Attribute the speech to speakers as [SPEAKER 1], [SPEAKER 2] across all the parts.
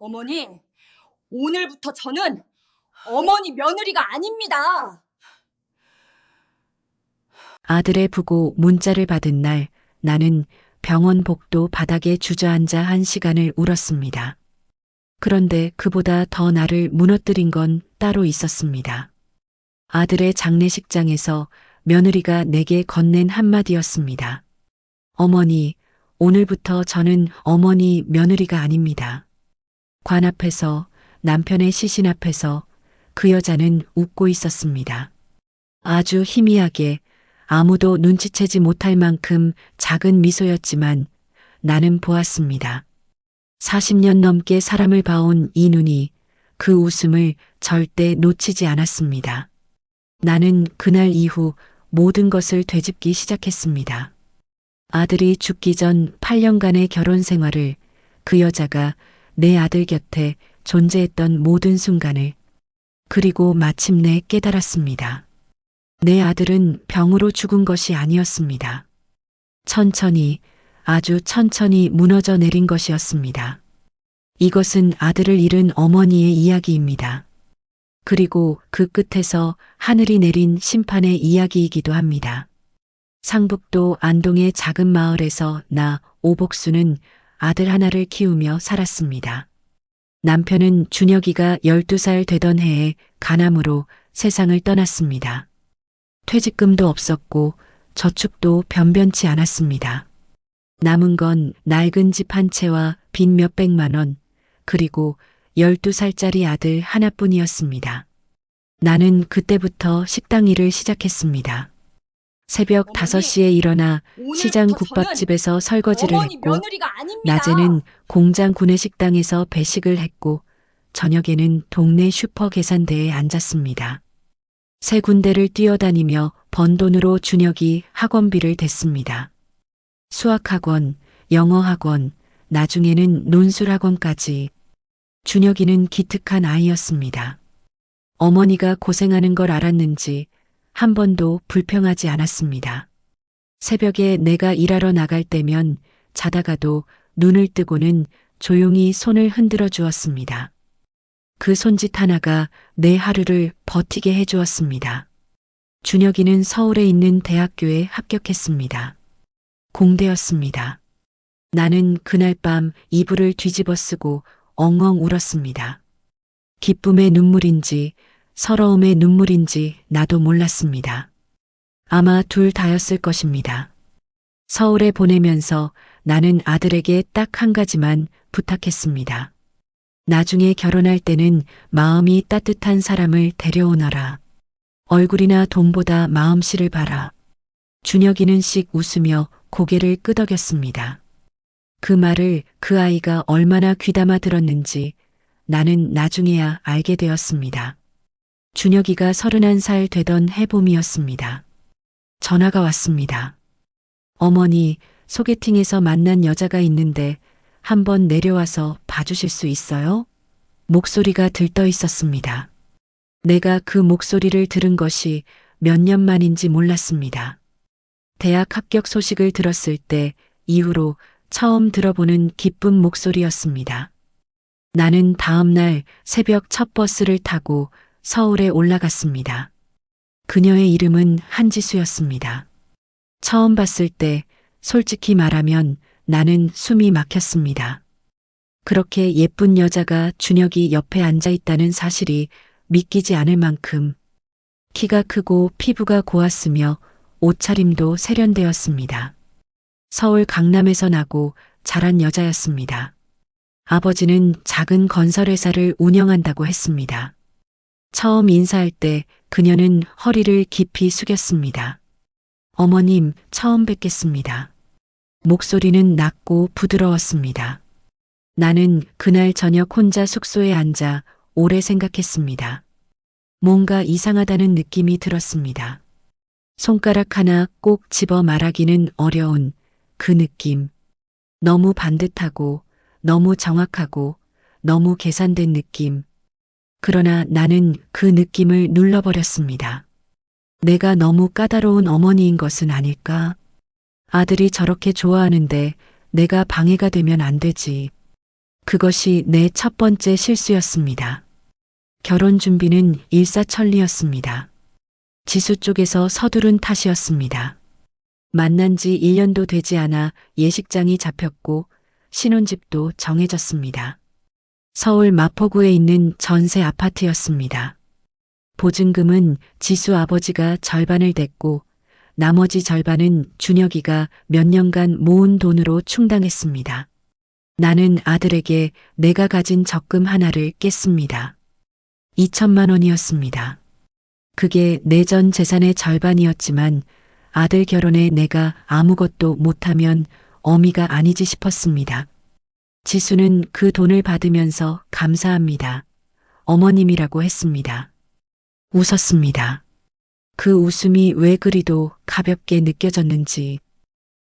[SPEAKER 1] 어머니, 오늘부터 저는 어머니 며느리가 아닙니다.
[SPEAKER 2] 아들의 부고 문자를 받은 날 나는 병원 복도 바닥에 주저앉아 1시간을 울었습니다. 그런데 그보다 더 나를 무너뜨린 건 따로 있었습니다. 아들의 장례식장에서 며느리가 내게 건넨 한마디였습니다. 어머니, 오늘부터 저는 어머니 며느리가 아닙니다. 관 앞에서, 남편의 시신 앞에서 그 여자는 웃고 있었습니다. 아주 희미하게 아무도 눈치채지 못할 만큼 작은 미소였지만 나는 보았습니다. 40년 넘게 사람을 봐온 이 눈이 그 웃음을 절대 놓치지 않았습니다. 나는 그날 이후 모든 것을 되짚기 시작했습니다. 아들이 죽기 전 8년간의 결혼 생활을, 그 여자가 내 아들 곁에 존재했던 모든 순간을, 그리고 마침내 깨달았습니다. 내 아들은 병으로 죽은 것이 아니었습니다. 천천히, 아주 천천히 무너져 내린 것이었습니다. 이것은 아들을 잃은 어머니의 이야기입니다. 그리고 그 끝에서 하늘이 내린 심판의 이야기이기도 합니다. 상북도 안동의 작은 마을에서 나 오복수는 아들 하나를 키우며 살았습니다. 남편은 준혁이가 12살 되던 해에 간암으로 세상을 떠났습니다. 퇴직금도 없었고 저축도 변변치 않았습니다. 남은 건 낡은 집 한 채와 빚 몇백만 원, 그리고 12살짜리 아들 하나뿐이었습니다. 나는 그때부터 식당 일을 시작했습니다. 새벽
[SPEAKER 1] 어머니,
[SPEAKER 2] 5시에 일어나 시장
[SPEAKER 1] 오늘부터
[SPEAKER 2] 국밥집에서 설거지를
[SPEAKER 1] 어머니
[SPEAKER 2] 했고,
[SPEAKER 1] 며느리가 아닙니다.
[SPEAKER 2] 낮에는 공장 구내식당에서 배식을 했고, 저녁에는 동네 슈퍼 계산대에 앉았습니다. 세 군데를 뛰어다니며 번 돈으로 준혁이 학원비를 댔습니다. 수학학원, 영어학원, 나중에는 논술학원까지. 준혁이는 기특한 아이였습니다. 어머니가 고생하는 걸 알았는지 한 번도 불평하지 않았습니다. 새벽에 내가 일하러 나갈 때면 자다가도 눈을 뜨고는 조용히 손을 흔들어 주었습니다. 그 손짓 하나가 내 하루를 버티게 해주었습니다. 준혁이는 서울에 있는 대학교에 합격했습니다. 공대였습니다. 나는 그날 밤 이불을 뒤집어 쓰고 엉엉 울었습니다. 기쁨의 눈물인지 서러움의 눈물인지 나도 몰랐습니다. 아마 둘 다였을 것입니다. 서울에 보내면서 나는 아들에게 딱 한 가지만 부탁했습니다. 나중에 결혼할 때는 마음이 따뜻한 사람을 데려오너라. 얼굴이나 돈보다 마음씨를 봐라. 준혁이는 씩 웃으며 고개를 끄덕였습니다. 그 말을 그 아이가 얼마나 귀담아 들었는지 나는 나중에야 알게 되었습니다. 준혁이가 31살 되던 해봄이었습니다. 전화가 왔습니다. 어머니, 소개팅에서 만난 여자가 있는데 한번 내려와서 봐주실 수 있어요? 목소리가 들떠 있었습니다. 내가 그 목소리를 들은 것이 몇 년 만인지 몰랐습니다. 대학 합격 소식을 들었을 때 이후로 처음 들어보는 기쁜 목소리였습니다. 나는 다음 날 새벽 첫 버스를 타고 서울에 올라갔습니다. 그녀의 이름은 한지수였습니다. 처음 봤을 때 솔직히 말하면 나는 숨이 막혔습니다. 그렇게 예쁜 여자가 준혁이 옆에 앉아 있다는 사실이 믿기지 않을 만큼 키가 크고 피부가 고왔으며 옷차림도 세련되었습니다. 서울 강남에서 나고 자란 여자였습니다. 아버지는 작은 건설회사를 운영한다고 했습니다. 처음 인사할 때 그녀는 허리를 깊이 숙였습니다. 어머님, 처음 뵙겠습니다. 목소리는 낮고 부드러웠습니다. 나는 그날 저녁 혼자 숙소에 앉아 오래 생각했습니다. 뭔가 이상하다는 느낌이 들었습니다. 손가락 하나 꼭 집어 말하기는 어려운 그 느낌. 너무 반듯하고, 너무 정확하고, 너무 계산된 느낌. 그러나 나는 그 느낌을 눌러버렸습니다. 내가 너무 까다로운 어머니인 것은 아닐까? 아들이 저렇게 좋아하는데 내가 방해가 되면 안 되지. 그것이 내 첫 번째 실수였습니다. 결혼 준비는 일사천리였습니다. 지수 쪽에서 서두른 탓이었습니다. 만난 지 1년도 되지 않아 예식장이 잡혔고 신혼집도 정해졌습니다. 서울 마포구에 있는 전세 아파트였습니다. 보증금은 지수 아버지가 절반을 댔고 나머지 절반은 준혁이가 몇 년간 모은 돈으로 충당했습니다. 나는 아들에게 내가 가진 적금 하나를 깼습니다. 2천만 원이었습니다. 그게 내 전 재산의 절반이었지만 아들 결혼에 내가 아무것도 못하면 어미가 아니지 싶었습니다. 지수는 그 돈을 받으면서 감사합니다. 어머님이라고 했습니다. 웃었습니다. 그 웃음이 왜 그리도 가볍게 느껴졌는지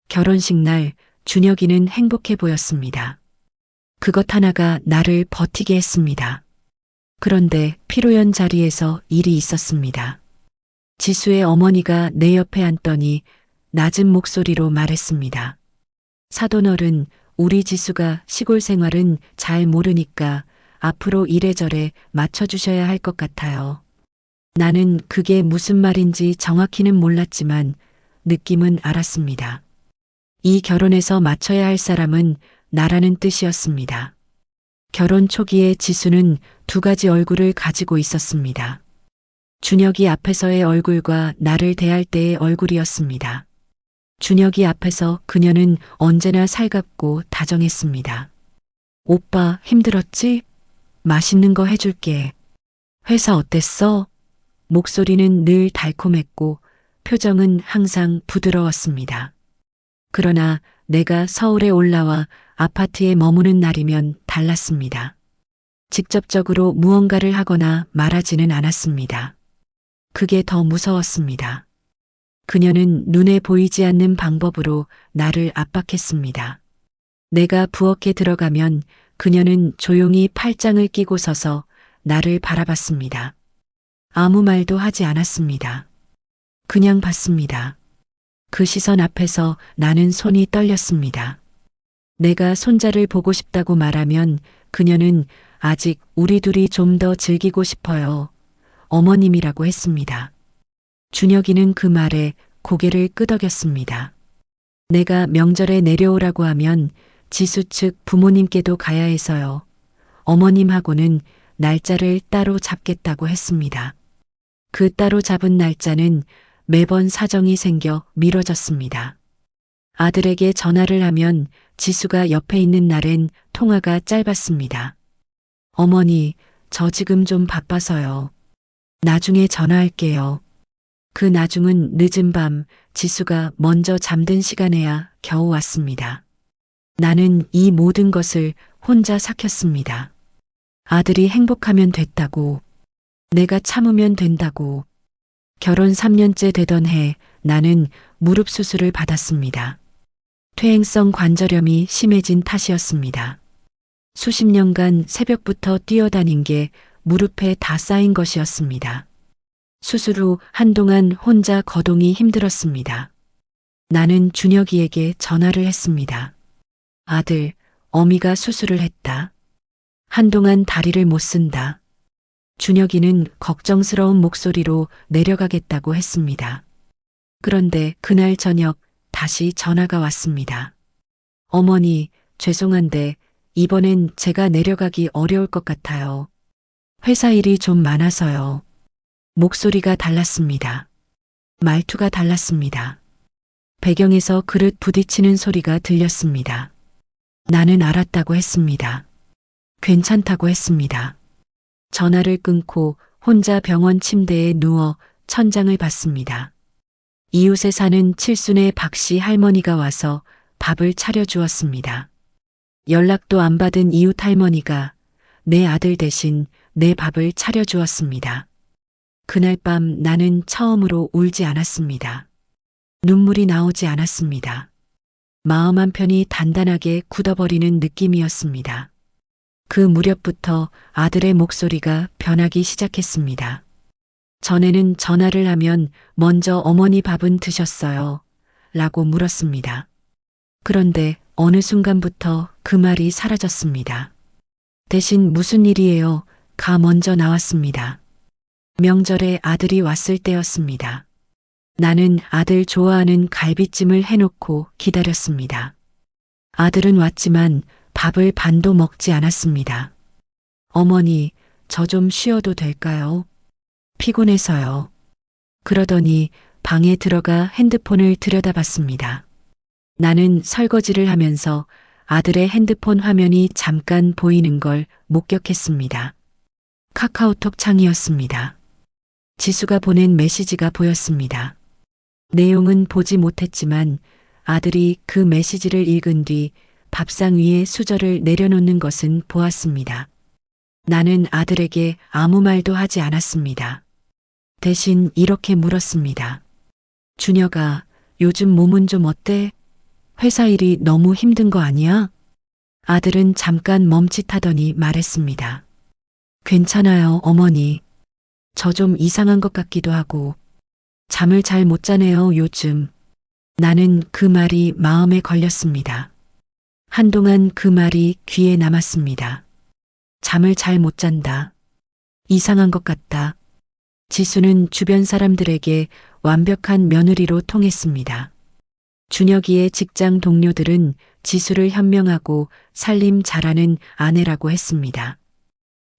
[SPEAKER 2] 결혼식 날 준혁이는 행복해 보였습니다. 그것 하나가 나를 버티게 했습니다. 그런데 피로연 자리에서 일이 있었습니다. 지수의 어머니가 내 옆에 앉더니 낮은 목소리로 말했습니다. 사돈어른, 우리 지수가 시골 생활은 잘 모르니까 앞으로 이래저래 맞춰주셔야 할 것 같아요. 나는 그게 무슨 말인지 정확히는 몰랐지만 느낌은 알았습니다. 이 결혼에서 맞춰야 할 사람은 나라는 뜻이었습니다. 결혼 초기에 지수는 두 가지 얼굴을 가지고 있었습니다. 준혁이 앞에서의 얼굴과 나를 대할 때의 얼굴이었습니다. 준혁이 앞에서 그녀는 언제나 살갑고 다정했습니다. 오빠 힘들었지? 맛있는 거 해줄게. 회사 어땠어? 목소리는 늘 달콤했고 표정은 항상 부드러웠습니다. 그러나 내가 서울에 올라와 아파트에 머무는 날이면 달랐습니다. 직접적으로 무언가를 하거나 말하지는 않았습니다. 그게 더 무서웠습니다. 그녀는 눈에 보이지 않는 방법으로 나를 압박했습니다. 내가 부엌에 들어가면 그녀는 조용히 팔짱을 끼고 서서 나를 바라봤습니다. 아무 말도 하지 않았습니다. 그냥 봤습니다. 그 시선 앞에서 나는 손이 떨렸습니다. 내가 손자를 보고 싶다고 말하면 그녀는 아직 우리 둘이 좀 더 즐기고 싶어요. 어머님이라고 했습니다. 준혁이는 그 말에 고개를 끄덕였습니다. 내가 명절에 내려오라고 하면 지수 측 부모님께도 가야 해서요. 어머님하고는 날짜를 따로 잡겠다고 했습니다. 그 따로 잡은 날짜는 매번 사정이 생겨 미뤄졌습니다. 아들에게 전화를 하면 지수가 옆에 있는 날엔 통화가 짧았습니다. 어머니, 저 지금 좀 바빠서요. 나중에 전화할게요. 그 나중은 늦은 밤 지수가 먼저 잠든 시간에야 겨우 왔습니다. 나는 이 모든 것을 혼자 삭혔습니다. 아들이 행복하면 됐다고, 내가 참으면 된다고. 결혼 3년째 되던 해 나는 무릎 수술을 받았습니다. 퇴행성 관절염이 심해진 탓이었습니다. 수십 년간 새벽부터 뛰어다닌 게 무릎에 다 쌓인 것이었습니다. 수술 후 한동안 혼자 거동이 힘들었습니다. 나는 준혁이에게 전화를 했습니다. 아들, 어미가 수술을 했다. 한동안 다리를 못 쓴다. 준혁이는 걱정스러운 목소리로 내려가겠다고 했습니다. 그런데 그날 저녁 다시 전화가 왔습니다. 어머니, 죄송한데 이번엔 제가 내려가기 어려울 것 같아요. 회사 일이 좀 많아서요. 목소리가 달랐습니다. 말투가 달랐습니다. 배경에서 그릇 부딪히는 소리가 들렸습니다. 나는 알았다고 했습니다. 괜찮다고 했습니다. 전화를 끊고 혼자 병원 침대에 누워 천장을 봤습니다. 이웃에 사는 칠순의 박씨 할머니가 와서 밥을 차려주었습니다. 연락도 안 받은 이웃 할머니가 내 아들 대신 내 밥을 차려주었습니다. 그날 밤 나는 처음으로 울지 않았습니다. 눈물이 나오지 않았습니다. 마음 한편이 단단하게 굳어버리는 느낌이었습니다. 그 무렵부터 아들의 목소리가 변하기 시작했습니다. 전에는 전화를 하면 먼저 어머니 밥은 드셨어요? 라고 물었습니다. 그런데 어느 순간부터 그 말이 사라졌습니다. 대신 무슨 일이에요? 가 먼저 나왔습니다. 명절에 아들이 왔을 때였습니다. 나는 아들 좋아하는 갈비찜을 해놓고 기다렸습니다. 아들은 왔지만 밥을 반도 먹지 않았습니다. 어머니, 저 좀 쉬어도 될까요? 피곤해서요. 그러더니 방에 들어가 핸드폰을 들여다봤습니다. 나는 설거지를 하면서 아들의 핸드폰 화면이 잠깐 보이는 걸 목격했습니다. 카카오톡 창이었습니다. 지수가 보낸 메시지가 보였습니다. 내용은 보지 못했지만 아들이 그 메시지를 읽은 뒤 밥상 위에 수저를 내려놓는 것은 보았습니다. 나는 아들에게 아무 말도 하지 않았습니다. 대신 이렇게 물었습니다. 준혁아, 요즘 몸은 좀 어때? 회사 일이 너무 힘든 거 아니야? 아들은 잠깐 멈칫하더니 말했습니다. 괜찮아요, 어머니. 저 좀 이상한 것 같기도 하고. 잠을 잘 못 자네요, 요즘. 나는 그 말이 마음에 걸렸습니다. 한동안 그 말이 귀에 남았습니다. 잠을 잘 못 잔다. 이상한 것 같다. 지수는 주변 사람들에게 완벽한 며느리로 통했습니다. 준혁이의 직장 동료들은 지수를 현명하고 살림 잘하는 아내라고 했습니다.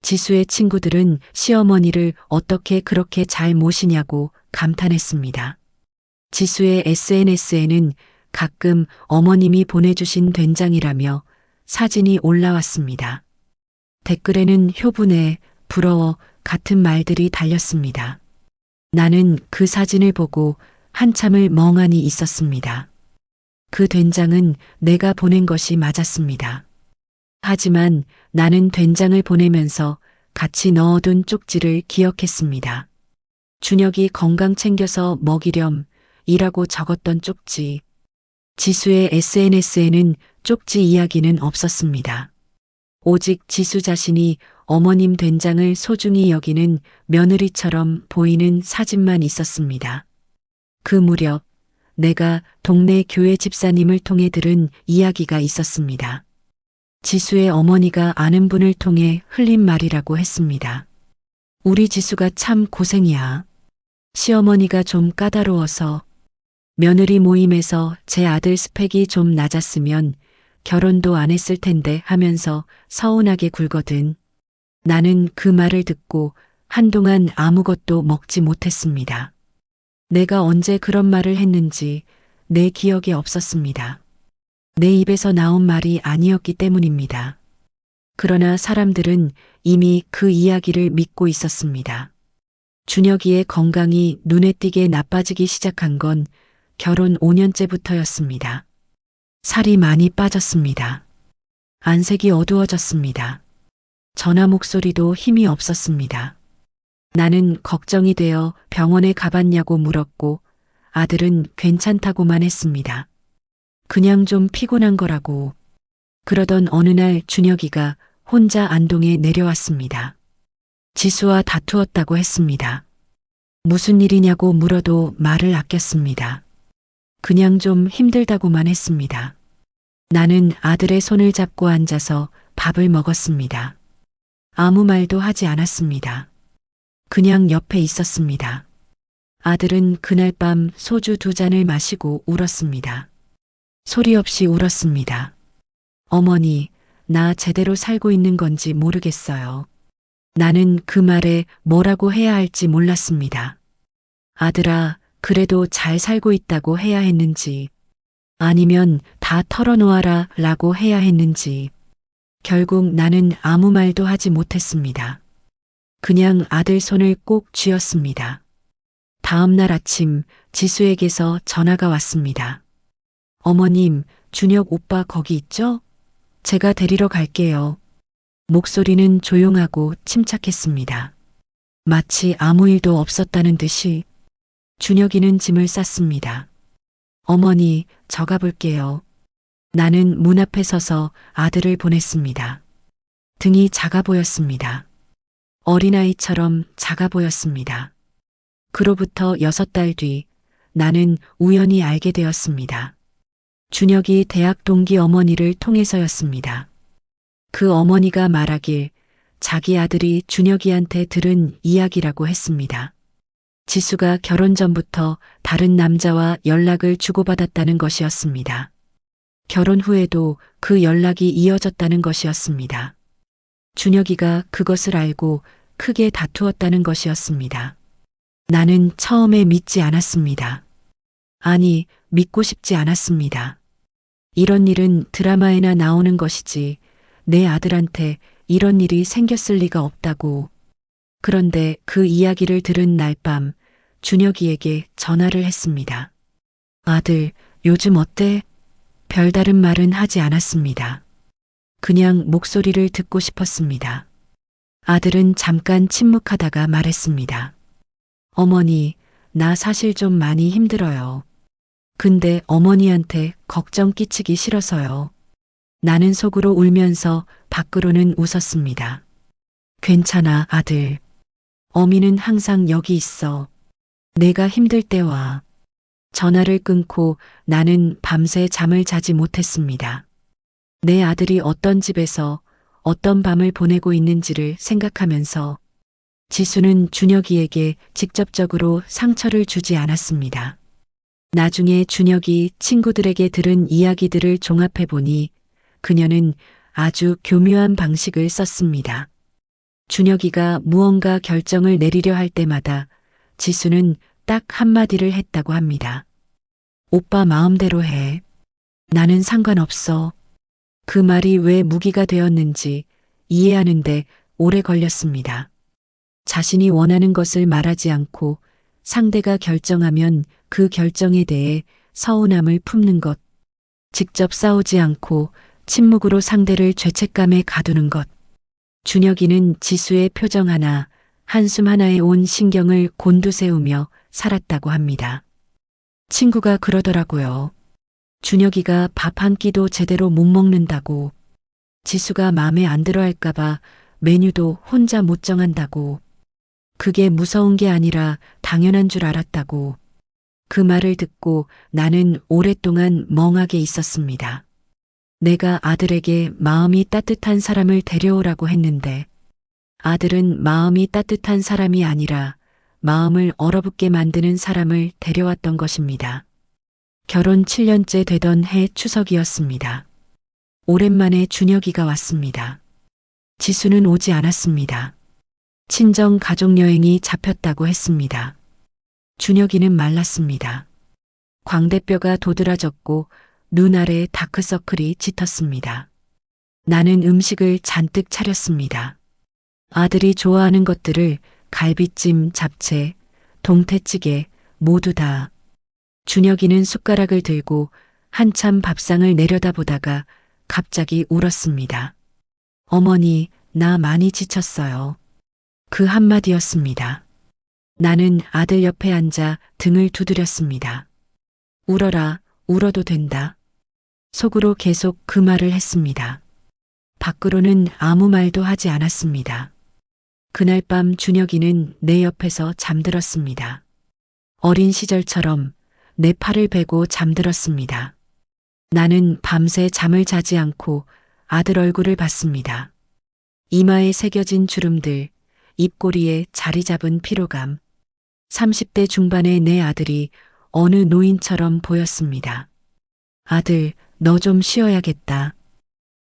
[SPEAKER 2] 지수의 친구들은 시어머니를 어떻게 그렇게 잘 모시냐고 감탄했습니다. 지수의 SNS에는 가끔 어머님이 보내주신 된장이라며 사진이 올라왔습니다. 댓글에는 효분해, 부러워 같은 말들이 달렸습니다. 나는 그 사진을 보고 한참을 멍하니 있었습니다. 그 된장은 내가 보낸 것이 맞았습니다. 하지만 나는 된장을 보내면서 같이 넣어둔 쪽지를 기억했습니다. 준혁이 건강 챙겨서 먹이렴 이라고 적었던 쪽지. 지수의 SNS에는 쪽지 이야기는 없었습니다. 오직 지수 자신이 어머님 된장을 소중히 여기는 며느리처럼 보이는 사진만 있었습니다. 그 무렵 내가 동네 교회 집사님을 통해 들은 이야기가 있었습니다. 지수의 어머니가 아는 분을 통해 흘린 말이라고 했습니다. 우리 지수가 참 고생이야. 시어머니가 좀 까다로워서 며느리 모임에서 제 아들 스펙이 좀 낮았으면 결혼도 안 했을 텐데 하면서 서운하게 굴거든. 나는 그 말을 듣고 한동안 아무것도 먹지 못했습니다. 내가 언제 그런 말을 했는지 내 기억에 없었습니다. 내 입에서 나온 말이 아니었기 때문입니다. 그러나 사람들은 이미 그 이야기를 믿고 있었습니다. 준혁이의 건강이 눈에 띄게 나빠지기 시작한 건 결혼 5년째부터였습니다. 살이 많이 빠졌습니다. 안색이 어두워졌습니다. 전화 목소리도 힘이 없었습니다. 나는 걱정이 되어 병원에 가봤냐고 물었고 아들은 괜찮다고만 했습니다. 그냥 좀 피곤한 거라고. 그러던 어느 날 준혁이가 혼자 안동에 내려왔습니다. 지수와 다투었다고 했습니다. 무슨 일이냐고 물어도 말을 아꼈습니다. 그냥 좀 힘들다고만 했습니다. 나는 아들의 손을 잡고 앉아서 밥을 먹었습니다. 아무 말도 하지 않았습니다. 그냥 옆에 있었습니다. 아들은 그날 밤 소주 2잔을 마시고 울었습니다. 소리 없이 울었습니다. 어머니, 나 제대로 살고 있는 건지 모르겠어요. 나는 그 말에 뭐라고 해야 할지 몰랐습니다. 아들아, 그래도 잘 살고 있다고 해야 했는지, 아니면 다 털어놓아라 라고 해야 했는지, 결국 나는 아무 말도 하지 못했습니다. 그냥 아들 손을 꼭 쥐었습니다. 다음 날 아침 지수에게서 전화가 왔습니다. 어머님, 준혁 오빠 거기 있죠? 제가 데리러 갈게요. 목소리는 조용하고 침착했습니다. 마치 아무 일도 없었다는 듯이. 준혁이는 짐을 쌌습니다. 어머니, 저 가볼게요. 나는 문 앞에 서서 아들을 보냈습니다. 등이 작아 보였습니다. 어린아이처럼 작아 보였습니다. 그로부터 6달 뒤 나는 우연히 알게 되었습니다. 준혁이 대학 동기 어머니를 통해서였습니다. 그 어머니가 말하길 자기 아들이 준혁이한테 들은 이야기라고 했습니다. 지수가 결혼 전부터 다른 남자와 연락을 주고받았다는 것이었습니다. 결혼 후에도 그 연락이 이어졌다는 것이었습니다. 준혁이가 그것을 알고 크게 다투었다는 것이었습니다. 나는 처음에 믿지 않았습니다. 아니, 믿고 싶지 않았습니다. 이런 일은 드라마에나 나오는 것이지 내 아들한테 이런 일이 생겼을 리가 없다고. 그런데 그 이야기를 들은 날 밤 준혁이에게 전화를 했습니다. 아들, 요즘 어때? 별다른 말은 하지 않았습니다. 그냥 목소리를 듣고 싶었습니다. 아들은 잠깐 침묵하다가 말했습니다. 어머니, 나 사실 좀 많이 힘들어요. 근데 어머니한테 걱정 끼치기 싫어서요. 나는 속으로 울면서 밖으로는 웃었습니다. 괜찮아, 아들. 어미는 항상 여기 있어. 내가 힘들 때 와. 전화를 끊고 나는 밤새 잠을 자지 못했습니다. 내 아들이 어떤 집에서 어떤 밤을 보내고 있는지를 생각하면서 지수는 준혁이에게 직접적으로 상처를 주지 않았습니다. 나중에 준혁이 친구들에게 들은 이야기들을 종합해 보니 그녀는 아주 교묘한 방식을 썼습니다. 준혁이가 무언가 결정을 내리려 할 때마다 지수는 딱 한마디를 했다고 합니다. 오빠 마음대로 해. 나는 상관없어. 그 말이 왜 무기가 되었는지 이해하는데 오래 걸렸습니다. 자신이 원하는 것을 말하지 않고 상대가 결정하면 그 결정에 대해 서운함을 품는 것. 직접 싸우지 않고 침묵으로 상대를 죄책감에 가두는 것. 준혁이는 지수의 표정 하나, 한숨 하나에 온 신경을 곤두세우며 살았다고 합니다. 친구가 그러더라고요. 준혁이가 밥 한 끼도 제대로 못 먹는다고. 지수가 마음에 안 들어 할까봐 메뉴도 혼자 못 정한다고. 그게 무서운 게 아니라 당연한 줄 알았다고. 그 말을 듣고 나는 오랫동안 멍하게 있었습니다. 내가 아들에게 마음이 따뜻한 사람을 데려오라고 했는데 아들은 마음이 따뜻한 사람이 아니라 마음을 얼어붙게 만드는 사람을 데려왔던 것입니다. 결혼 7년째 되던 해 추석이었습니다. 오랜만에 준혁이가 왔습니다. 지수는 오지 않았습니다. 친정 가족 여행이 잡혔다고 했습니다. 준혁이는 말랐습니다. 광대뼈가 도드라졌고 눈 아래 다크서클이 짙었습니다. 나는 음식을 잔뜩 차렸습니다. 아들이 좋아하는 것들을 갈비찜, 잡채, 동태찌개 모두 다. 준혁이는 숟가락을 들고 한참 밥상을 내려다보다가 갑자기 울었습니다. 어머니, 나 많이 지쳤어요. 그 한마디였습니다. 나는 아들 옆에 앉아 등을 두드렸습니다. 울어라, 울어도 된다. 속으로 계속 그 말을 했습니다. 밖으로는 아무 말도 하지 않았습니다. 그날 밤 준혁이는 내 옆에서 잠들었습니다. 어린 시절처럼 내 팔을 베고 잠들었습니다. 나는 밤새 잠을 자지 않고 아들 얼굴을 봤습니다. 이마에 새겨진 주름들, 입꼬리에 자리 잡은 피로감. 30대 중반의 내 아들이 어느 노인처럼 보였습니다. 아들, 너 좀 쉬어야겠다.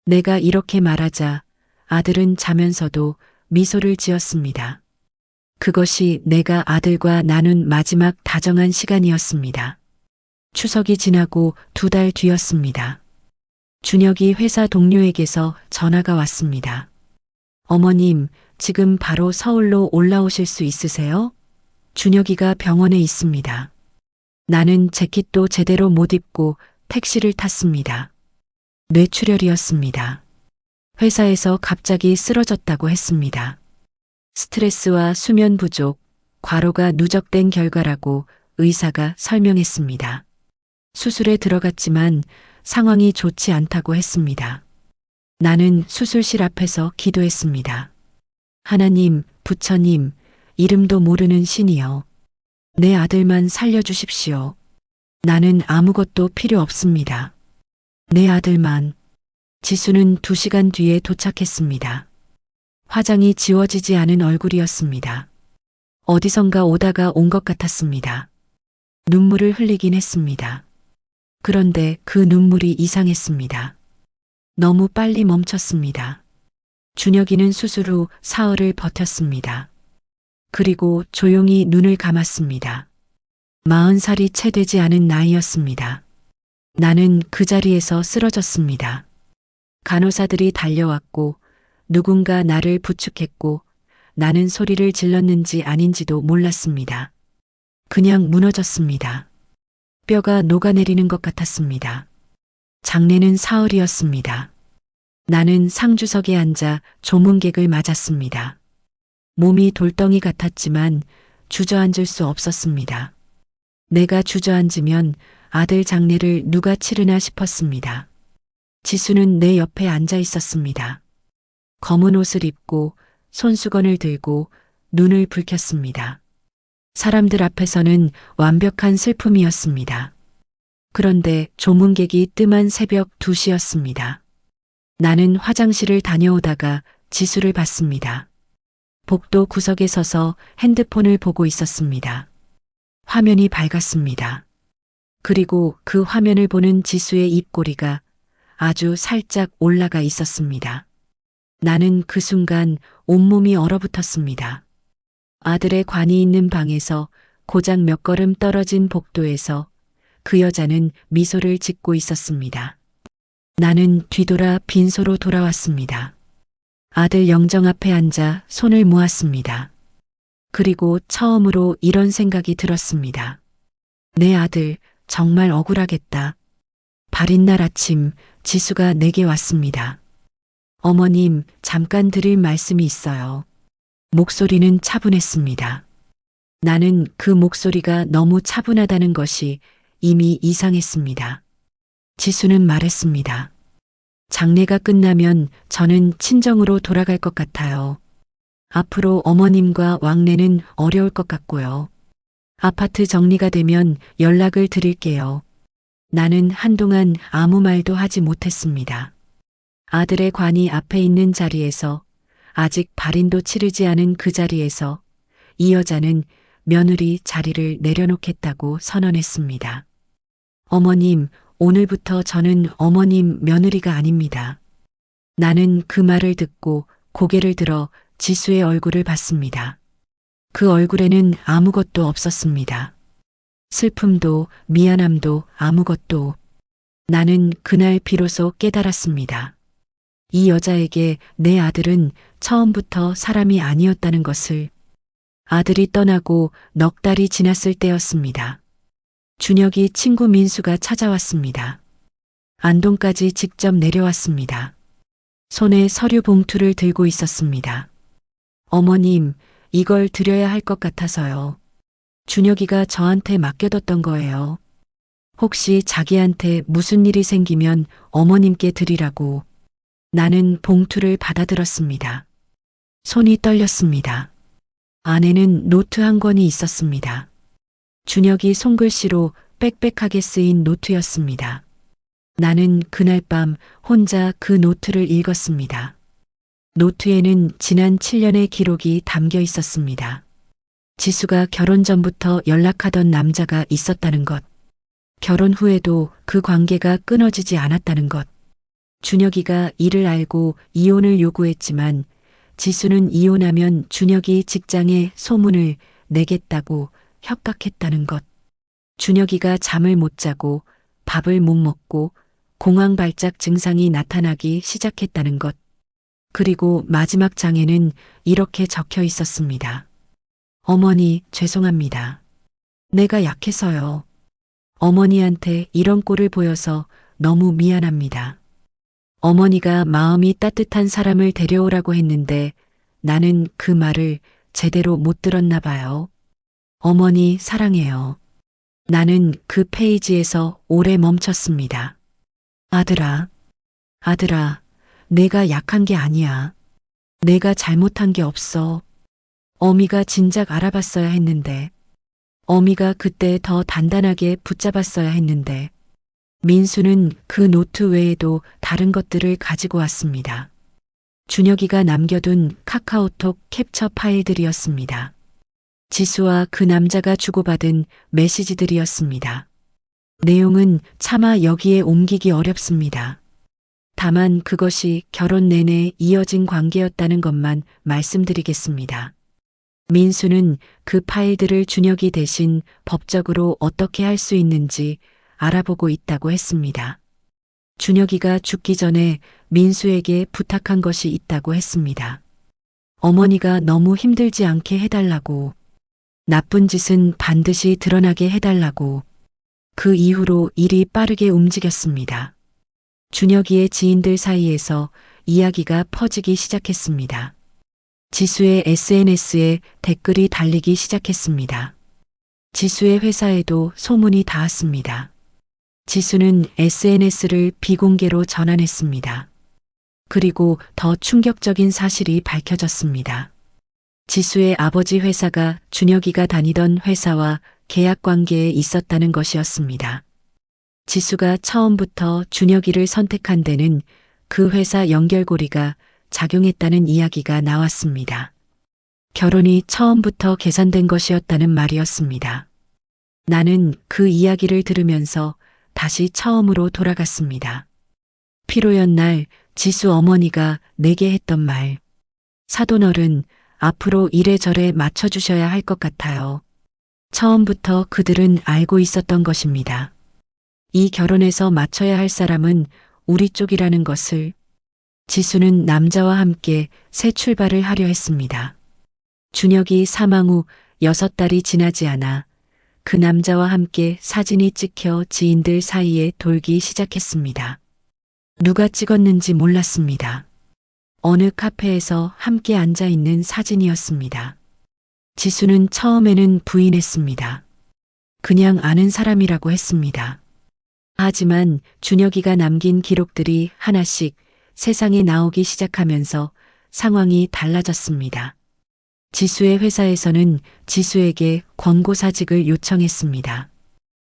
[SPEAKER 2] 내가 이렇게 말하자 아들은 자면서도 미소를 지었습니다. 그것이 내가 아들과 나눈 마지막 다정한 시간이었습니다. 추석이 지나고 2달 뒤였습니다. 준혁이 회사 동료에게서 전화가 왔습니다. 어머님, 지금 바로 서울로 올라오실 수 있으세요? 준혁이가 병원에 있습니다. 나는 재킷도 제대로 못 입고 택시를 탔습니다. 뇌출혈이었습니다. 회사에서 갑자기 쓰러졌다고 했습니다. 스트레스와 수면 부족, 과로가 누적된 결과라고 의사가 설명했습니다. 수술에 들어갔지만 상황이 좋지 않다고 했습니다. 나는 수술실 앞에서 기도했습니다. 하나님, 부처님, 이름도 모르는 신이여. 내 아들만 살려주십시오. 나는 아무것도 필요 없습니다. 내 아들만. 지수는 2시간 뒤에 도착했습니다. 화장이 지워지지 않은 얼굴이었습니다. 어디선가 오다가 온 것 같았습니다. 눈물을 흘리긴 했습니다. 그런데 그 눈물이 이상했습니다. 너무 빨리 멈췄습니다. 준혁이는 수술 후 사흘을 버텼습니다. 그리고 조용히 눈을 감았습니다. 40살이 채 되지 않은 나이였습니다. 나는 그 자리에서 쓰러졌습니다. 간호사들이 달려왔고 누군가 나를 부축했고 나는 소리를 질렀는지 아닌지도 몰랐습니다. 그냥 무너졌습니다. 뼈가 녹아내리는 것 같았습니다. 장례는 사흘이었습니다. 나는 상주석에 앉아 조문객을 맞았습니다. 몸이 돌덩이 같았지만 주저앉을 수 없었습니다. 내가 주저앉으면 아들 장례를 누가 치르나 싶었습니다. 지수는 내 옆에 앉아 있었습니다. 검은 옷을 입고 손수건을 들고 눈을 붉혔습니다. 사람들 앞에서는 완벽한 슬픔이었습니다. 그런데 조문객이 뜸한 새벽 2시였습니다. 나는 화장실을 다녀오다가 지수를 봤습니다. 복도 구석에 서서 핸드폰을 보고 있었습니다. 화면이 밝았습니다. 그리고 그 화면을 보는 지수의 입꼬리가 아주 살짝 올라가 있었습니다. 나는 그 순간 온몸이 얼어붙었습니다. 아들의 관이 있는 방에서 고작 몇 걸음 떨어진 복도에서 그 여자는 미소를 짓고 있었습니다. 나는 뒤돌아 빈소로 돌아왔습니다. 아들 영정 앞에 앉아 손을 모았습니다. 그리고 처음으로 이런 생각이 들었습니다. 내 아들 정말 억울하겠다. 발인 날 아침 지수가 내게 왔습니다. 어머님, 잠깐 드릴 말씀이 있어요. 목소리는 차분했습니다. 나는 그 목소리가 너무 차분하다는 것이 이미 이상했습니다. 지수는 말했습니다. 장례가 끝나면 저는 친정으로 돌아갈 것 같아요. 앞으로 어머님과 왕래는 어려울 것 같고요. 아파트 정리가 되면 연락을 드릴게요. 나는 한동안 아무 말도 하지 못했습니다. 아들의 관이 앞에 있는 자리에서 아직 발인도 치르지 않은 그 자리에서 이 여자는 며느리 자리를 내려놓겠다고 선언했습니다. 어머님, 오늘부터 저는 어머님 며느리가 아닙니다. 나는 그 말을 듣고 고개를 들어 지수의 얼굴을 봤습니다. 그 얼굴에는 아무것도 없었습니다. 슬픔도 미안함도 아무것도. 나는 그날 비로소 깨달았습니다. 이 여자에게 내 아들은 처음부터 사람이 아니었다는 것을. 아들이 떠나고 넉 달이 지났을 때였습니다. 준혁이 친구 민수가 찾아왔습니다. 안동까지 직접 내려왔습니다. 손에 서류 봉투를 들고 있었습니다. 어머님, 이걸 드려야 할 것 같아서요. 준혁이가 저한테 맡겨뒀던 거예요. 혹시 자기한테 무슨 일이 생기면 어머님께 드리라고. 나는 봉투를 받아들었습니다. 손이 떨렸습니다. 안에는 노트 한 권이 있었습니다. 준혁이 손글씨로 빽빽하게 쓰인 노트였습니다. 나는 그날 밤 혼자 그 노트를 읽었습니다. 노트에는 지난 7년의 기록이 담겨 있었습니다. 지수가 결혼 전부터 연락하던 남자가 있었다는 것. 결혼 후에도 그 관계가 끊어지지 않았다는 것. 준혁이가 이를 알고 이혼을 요구했지만 지수는 이혼하면 준혁이 직장에 소문을 내겠다고 협박했다는 것. 준혁이가 잠을 못 자고 밥을 못 먹고 공황발작 증상이 나타나기 시작했다는 것. 그리고 마지막 장에는 이렇게 적혀 있었습니다. 어머니, 죄송합니다. 내가 약해서요. 어머니한테 이런 꼴을 보여서 너무 미안합니다. 어머니가 마음이 따뜻한 사람을 데려오라고 했는데 나는 그 말을 제대로 못 들었나 봐요. 어머니 사랑해요. 나는 그 페이지에서 오래 멈췄습니다. 아들아, 아들아, 내가 약한 게 아니야. 내가 잘못한 게 없어. 어미가 진작 알아봤어야 했는데. 어미가 그때 더 단단하게 붙잡았어야 했는데. 민수는 그 노트 외에도 다른 것들을 가지고 왔습니다. 준혁이가 남겨둔 카카오톡 캡처 파일들이었습니다. 지수와 그 남자가 주고받은 메시지들이었습니다. 내용은 차마 여기에 옮기기 어렵습니다. 다만 그것이 결혼 내내 이어진 관계였다는 것만 말씀드리겠습니다. 민수는 그 파일들을 준혁이 대신 법적으로 어떻게 할 수 있는지 알아보고 있다고 했습니다. 준혁이가 죽기 전에 민수에게 부탁한 것이 있다고 했습니다. 어머니가 너무 힘들지 않게 해달라고, 나쁜 짓은 반드시 드러나게 해달라고. 그 이후로 일이 빠르게 움직였습니다. 준혁이의 지인들 사이에서 이야기가 퍼지기 시작했습니다. 지수의 SNS에 댓글이 달리기 시작했습니다. 지수의 회사에도 소문이 닿았습니다. 지수는 SNS를 비공개로 전환했습니다. 그리고 더 충격적인 사실이 밝혀졌습니다. 지수의 아버지 회사가 준혁이가 다니던 회사와 계약 관계에 있었다는 것이었습니다. 지수가 처음부터 준혁이를 선택한 데는 그 회사 연결고리가 작용했다는 이야기가 나왔습니다. 결혼이 처음부터 계산된 것이었다는 말이었습니다. 나는 그 이야기를 들으면서 다시 처음으로 돌아갔습니다. 피로연 날 지수 어머니가 내게 했던 말. 사돈어른, 앞으로 이래저래 맞춰주셔야 할 것 같아요. 처음부터 그들은 알고 있었던 것입니다. 이 결혼에서 맞춰야 할 사람은 우리 쪽이라는 것을. 지수는 남자와 함께 새 출발을 하려 했습니다. 준혁이 사망 후 6달이 지나지 않아 그 남자와 함께 사진이 찍혀 지인들 사이에 돌기 시작했습니다. 누가 찍었는지 몰랐습니다. 어느 카페에서 함께 앉아 있는 사진이었습니다. 지수는 처음에는 부인했습니다. 그냥 아는 사람이라고 했습니다. 하지만 준혁이가 남긴 기록들이 하나씩 세상에 나오기 시작하면서 상황이 달라졌습니다. 지수의 회사에서는 지수에게 권고사직을 요청했습니다.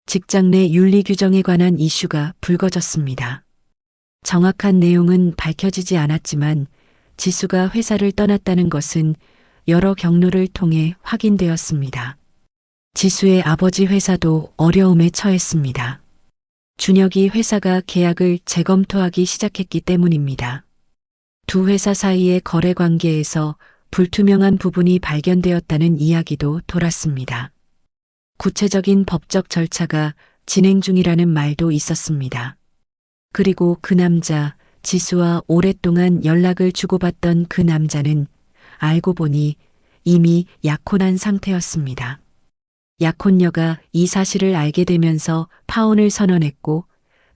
[SPEAKER 2] 직장 내 윤리 규정에 관한 이슈가 불거졌습니다. 정확한 내용은 밝혀지지 않았지만 지수가 회사를 떠났다는 것은 여러 경로를 통해 확인되었습니다. 지수의 아버지 회사도 어려움에 처했습니다. 준혁이 회사가 계약을 재검토하기 시작했기 때문입니다. 두 회사 사이의 거래 관계에서 불투명한 부분이 발견되었다는 이야기도 돌았습니다. 구체적인 법적 절차가 진행 중이라는 말도 있었습니다. 그리고 그 남자, 지수와 오랫동안 연락을 주고받던 그 남자는 알고 보니 이미 약혼한 상태였습니다. 약혼녀가 이 사실을 알게 되면서 파혼을 선언했고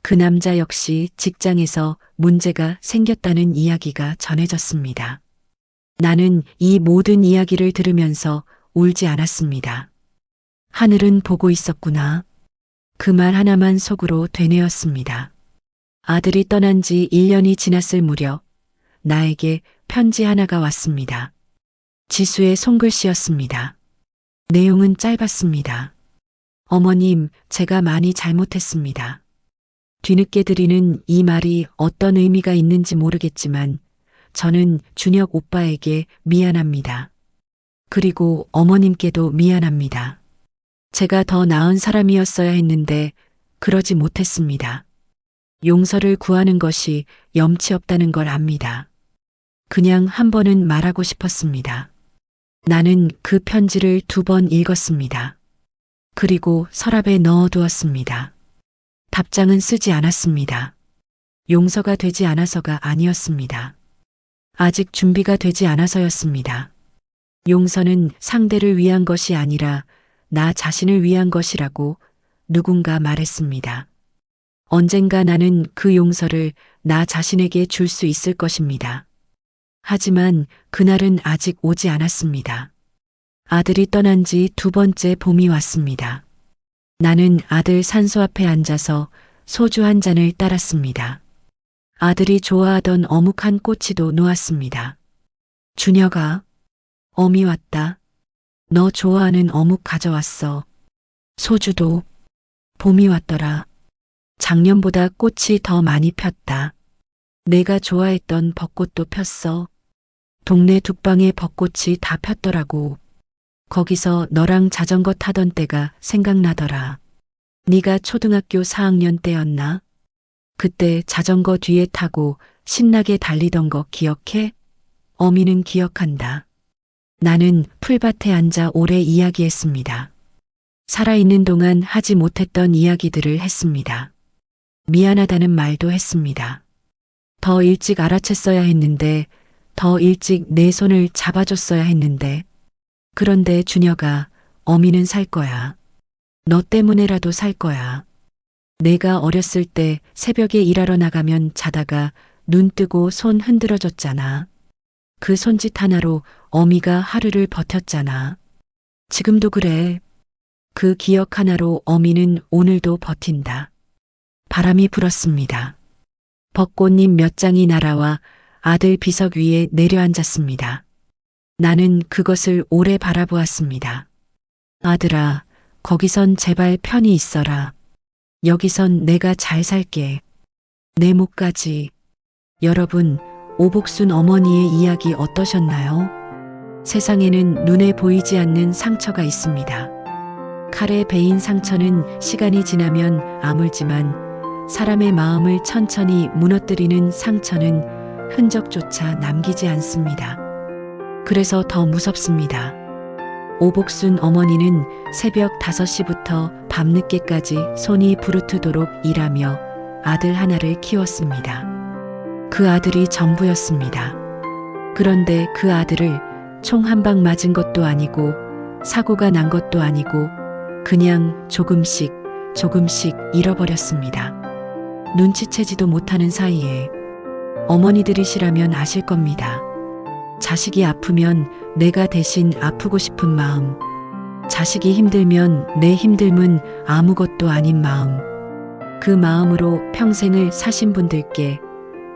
[SPEAKER 2] 그 남자 역시 직장에서 문제가 생겼다는 이야기가 전해졌습니다. 나는 이 모든 이야기를 들으면서 울지 않았습니다. 하늘은 보고 있었구나. 그 말 하나만 속으로 되뇌었습니다. 아들이 떠난 지 1년이 지났을 무렵 나에게 편지 하나가 왔습니다. 지수의 손글씨였습니다. 내용은 짧았습니다. 어머님, 제가 많이 잘못했습니다. 뒤늦게 드리는 이 말이 어떤 의미가 있는지 모르겠지만 저는 준혁 오빠에게 미안합니다. 그리고 어머님께도 미안합니다. 제가 더 나은 사람이었어야 했는데 그러지 못했습니다. 용서를 구하는 것이 염치 없다는 걸 압니다. 그냥 한 번은 말하고 싶었습니다. 나는 그 편지를 2번 읽었습니다. 그리고 서랍에 넣어두었습니다. 답장은 쓰지 않았습니다. 용서가 되지 않아서가 아니었습니다. 아직 준비가 되지 않아서였습니다. 용서는 상대를 위한 것이 아니라 나 자신을 위한 것이라고 누군가 말했습니다. 언젠가 나는 그 용서를 나 자신에게 줄 수 있을 것입니다. 하지만 그날은 아직 오지 않았습니다. 아들이 떠난 지 2번째 봄이 왔습니다. 나는 아들 산소 앞에 앉아서 소주 한 잔을 따랐습니다. 아들이 좋아하던 어묵한 꼬치도 놓았습니다. 준혁아, 어미 왔다. 너 좋아하는 어묵 가져왔어. 소주도. 봄이 왔더라. 작년보다 꽃이 더 많이 폈다. 내가 좋아했던 벚꽃도 폈어. 동네 둑방에 벚꽃이 다 폈더라고. 거기서 너랑 자전거 타던 때가 생각나더라. 네가 초등학교 4학년 때였나? 그때 자전거 뒤에 타고 신나게 달리던 거 기억해? 어미는 기억한다. 나는 풀밭에 앉아 오래 이야기했습니다. 살아있는 동안 하지 못했던 이야기들을 했습니다. 미안하다는 말도 했습니다. 더 일찍 알아챘어야 했는데, 더 일찍 내 손을 잡아줬어야 했는데. 그런데 준혁아, 어미는 살 거야. 너 때문에라도 살 거야. 내가 어렸을 때 새벽에 일하러 나가면 자다가 눈 뜨고 손 흔들어줬잖아. 그 손짓 하나로 어미가 하루를 버텼잖아. 지금도 그래. 그 기억 하나로 어미는 오늘도 버틴다. 바람이 불었습니다. 벚꽃잎 몇 장이 날아와 아들 비석 위에 내려앉았습니다. 나는 그것을 오래 바라보았습니다. 아들아, 거기선 제발 편히 있어라. 여기선 내가 잘 살게. 내 목까지. 여러분, 오복순 어머니의 이야기 어떠셨나요? 세상에는 눈에 보이지 않는 상처가 있습니다. 칼에 베인 상처는 시간이 지나면 아물지만 사람의 마음을 천천히 무너뜨리는 상처는 흔적조차 남기지 않습니다. 그래서 더 무섭습니다. 오복순 어머니는 새벽 5시부터 밤늦게까지 손이 부르트도록 일하며 아들 하나를 키웠습니다. 그 아들이 전부였습니다. 그런데 그 아들을 총 한 방 맞은 것도 아니고 사고가 난 것도 아니고 그냥 조금씩 잃어버렸습니다. 눈치채지도 못하는 사이에. 어머니들이시라면 아실 겁니다. 자식이 아프면 내가 대신 아프고 싶은 마음. 자식이 힘들면 내 힘듦은 아무것도 아닌 마음. 그 마음으로 평생을 사신 분들께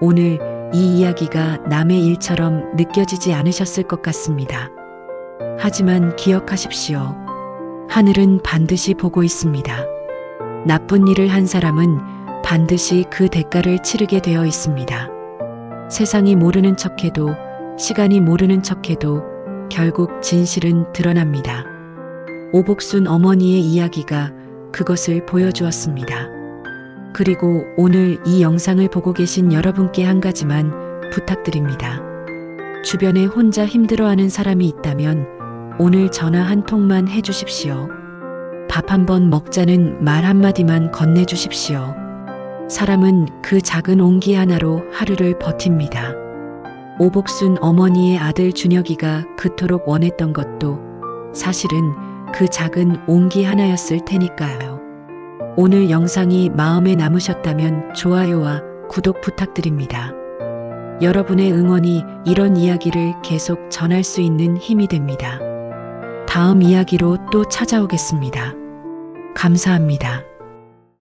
[SPEAKER 2] 오늘 이 이야기가 남의 일처럼 느껴지지 않으셨을 것 같습니다. 하지만 기억하십시오. 하늘은 반드시 보고 있습니다. 나쁜 일을 한 사람은 반드시 그 대가를 치르게 되어 있습니다. 세상이 모르는 척해도 시간이 모르는 척해도 결국 진실은 드러납니다. 오복순 어머니의 이야기가 그것을 보여주었습니다. 그리고 오늘 이 영상을 보고 계신 여러분께 한 가지만 부탁드립니다. 주변에 혼자 힘들어하는 사람이 있다면 오늘 전화 한 통만 해주십시오. 밥 한번 먹자는 말 한마디만 건네주십시오. 사람은 그 작은 온기 하나로 하루를 버팁니다. 오복순 어머니의 아들 준혁이가 그토록 원했던 것도 사실은 그 작은 온기 하나였을 테니까요. 오늘 영상이 마음에 남으셨다면 좋아요와 구독 부탁드립니다. 여러분의 응원이 이런 이야기를 계속 전할 수 있는 힘이 됩니다. 다음 이야기로 또 찾아오겠습니다. 감사합니다.